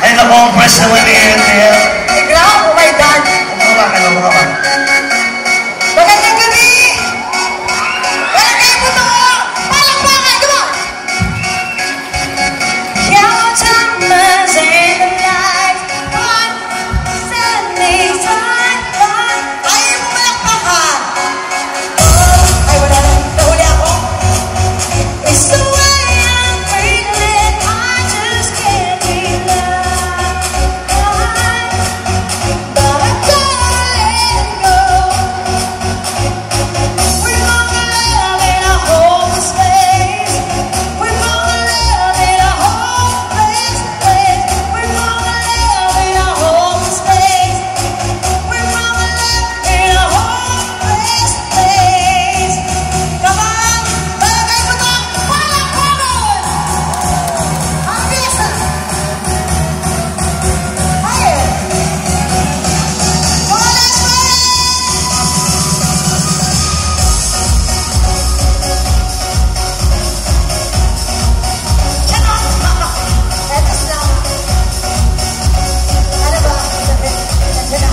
Ay, na-compress naman ni Ethel. Ay, grabe, oh my God. Ano ka? Magandang gabi! Barangay Puto! Palakpakan! Come on! Your diamonds in the light on Sunday night. Ayaw mo malakpakan! Ay, wala na. Nahuli ako. It's the way I'm feeling. I just can't be loved. But I gotta let it go. We're gonna love in a hopeless place. We're gonna love in a hopeless place. We're gonna love in a hopeless place. We're gonna love in a hopeless place. Come on, barangay mo to, palakpakan! Ang bisa! Ay! Mga last minute! Yan o! Eto sila. Ano ba? Nandiyan na.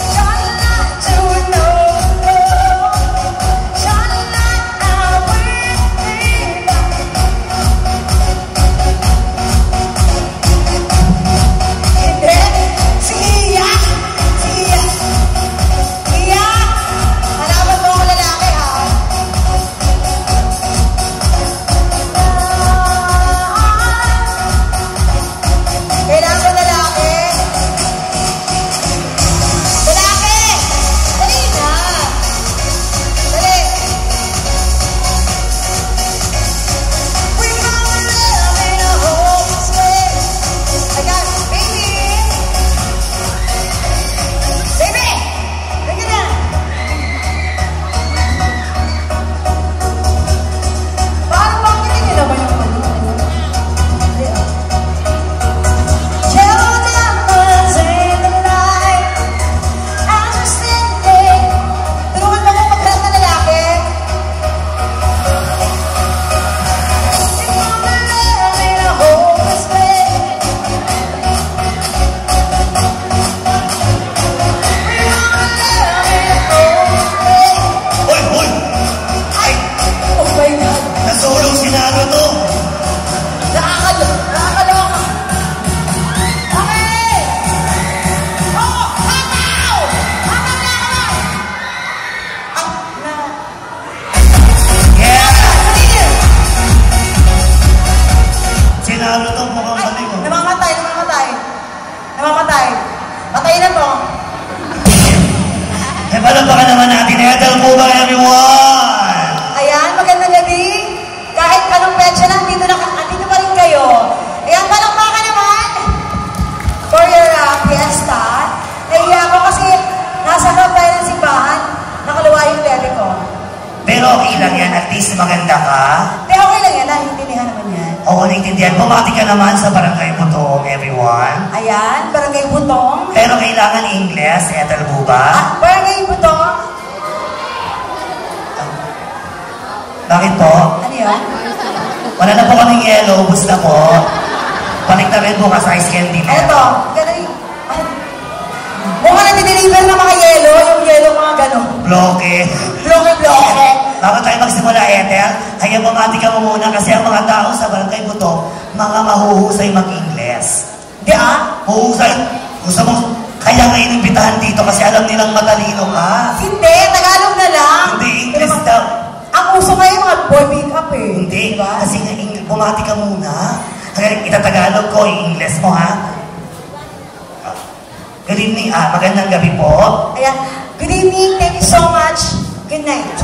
Shine light to know. Shine light now with me. Hindi. Si Iya. Si Iya. Iya. Halaman mo ako lalaki, ha? Kailangan ko lalaki. Lalaki! Dali na. Dali. We're gonna love in a hopeless place. I got it. Baby! Baby! Bring it down. Parang bakit hindi naman yung Yellow diamonds in the light. I just sit there. Tulungan mo ako maghanap na lalaki. We're gonna love in a hopeless place. We're gonna love in a hopeless place. Hoy! Ay! Oh my God! Nasulong sinalo to. Nakakaloka! Okay! Oh! Hataw! Hataw na ka! Yeah! Sige! Sinalo to, mukhang Ay! galing. Oh. Namamatay! Namamatay! Namamatay! Patay na to! Eh, palapakan naman natin. Ethel po ba, everyone? Ayan, magandang gabi! Kahit anong petsa lang, andito pa rin kayo. Ayan, palakpakan naman! For your fiesta. Nahiya ako kasi nasa harap tayo ng simbahan. Nakaluwa yung tele ko. Pero okay lang yan. At least maganda ka. Hindi, okay lang yan. Nahintindihan naman yan. Oo, naintindihan. Bumati ka naman sa Barangay Putong, everyone. Ayan, Barangay Butong. Pero kailangan English, Ethel po ba? Barangay Butong. Bakit po? Ano yun? Wala na po kaming yellow. Ubus na po. Balik na rin po ka sa ice candy. Eto, ganun. Mukhang nag-deliver ng mga yelo. Yung yelo mga gano'n. Bloke. Bloke-bloke. Bago tayo magsimula, Ethel, kaya bumati ka mo muna kasi ang mga tao sa Barangay Putong, mga mahuhusay mag-Ingles. Di ah? Huhusay. Gusto mo, kaya nga inimbitahan dito kasi alam nilang matalino ka. Hindi, Tagalog na lang. Hindi, English daw. Ang uso ngayon mga boy pick-up eh. Hindi, Diba? kasi nga bumati ka muna. Kaya itatagalog ko, i-Ingles mo ha. Good evening, magandang gabi po. Ayan. Good evening, thank you so much. Good night.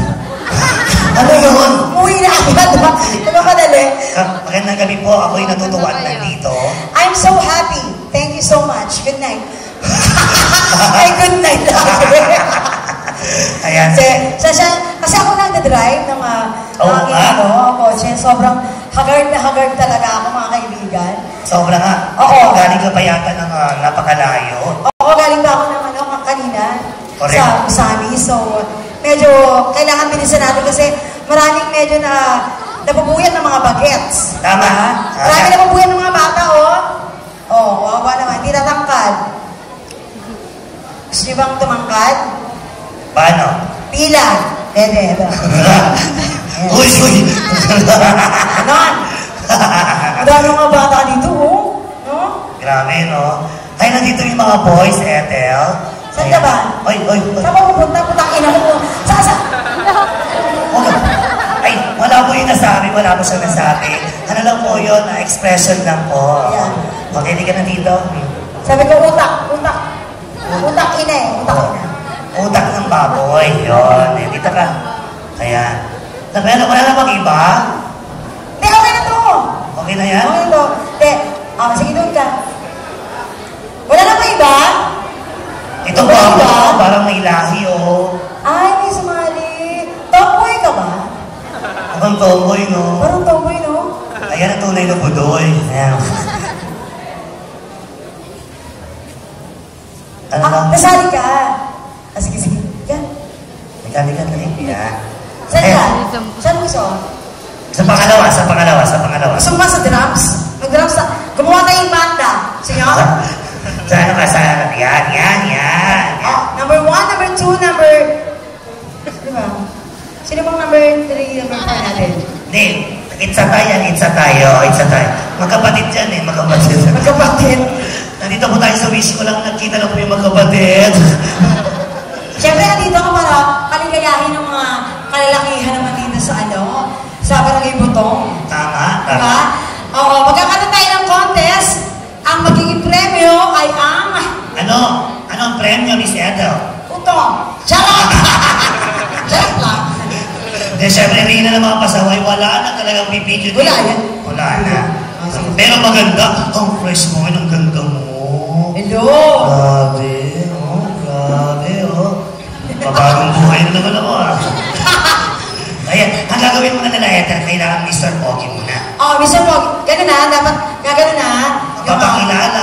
Ano yun? Umuwi na agad ba? Diba kadali? Magandang gabi po, ako'y natutuwa na dito. I'm so happy. Thank you so much. Good night. Ay, good night lang. Ayan. Kasi ako nagda-drive ng aking kotse. Sobrang haggard na haggard talaga ako, mga kaibigan. Sobra nga. Oo. Galing ka pa yata ng napakalayo. Oo, galing ba ako ng kanina? Correct. Sa Usami. So, medyo kailangan bilisan natin kasi maraming medyo na napupuyat ng mga bagets. Tama. Marami napupuyat ng mga bata, oh. Oh, wawa naman, hindi tatangkad. Gusto niyo bang tumangkad? Paano? Pila. Dede, ito. Uy, uy! Ganon. Ang dami mga bata dito, oh. No? Grabe, no? Ay, nandito yung mga boys, Ethel. Saan ka ba? Oy, oy, oy. Saan ka pupunta? Putang ina mo. Saan? Ay, wala po yung nasabi, wala po siya nasabi. Ano lang po yun, expression lang po. Ayan. Okay, di ka na dito. Sabi ko, utak. Utak ina eh. Utak ina. Utak ng baboy, yun. Eh, dito ka. Ayan. Wala na bang iba? Hindi, okay na to. Okay na yan? Okay na to. Hindi. Sige doon ka. Wala na ba iba? Ito Wala ba? iba? Parang may lahi, oh. Ay, may sumali. Tomboy ka ba? Abang tomboy, no? Parang tomboy, no? Ayan ang tunay na budoy. Ayan. Ano lang? Nasali ka. Sige. Yan. Dali. Yan. Saan ka? Saan gusto? Sa pangalawa. Gusto mo ba sa drums? Mag-drums na. Gumawa tayong banda. Senyor? Sa ano ka? Yan. Number 1, number 2, number... Sino ba? Sino bang number 3, number 4 natin? Hindi. Itsa tayo. Magkapatid yan eh. Magkapatid. Nandito po tayo sa wish ko lang. Nagkita lang po yung magkapatid. Siyempre, nandito ka para kaligayahin ng mga kalalakihan naman dito sa Barangay Butong. Tama. Diba? Oo, magkakaroon tayo ng contest. Ang magiging premyo ay ang... Ano ang premyo, Miss Ethel? Utong. Charot! Charot lang. Hindi, syempre rin na ng mga pasaway. Wala na talagang pipigil. Wala yan? Wala na. Pero maganda. Ang fresh mo. Ang ganda mo. Hello! Grabe, oh. Mabagong buhay na naman ako, ah. Ayan, ang gagawin mo na nila, Ethel, kailangan Mr. Pogi muna. Oh, Mr. Pogi. Ganun na, dapat gagano na. Papakilala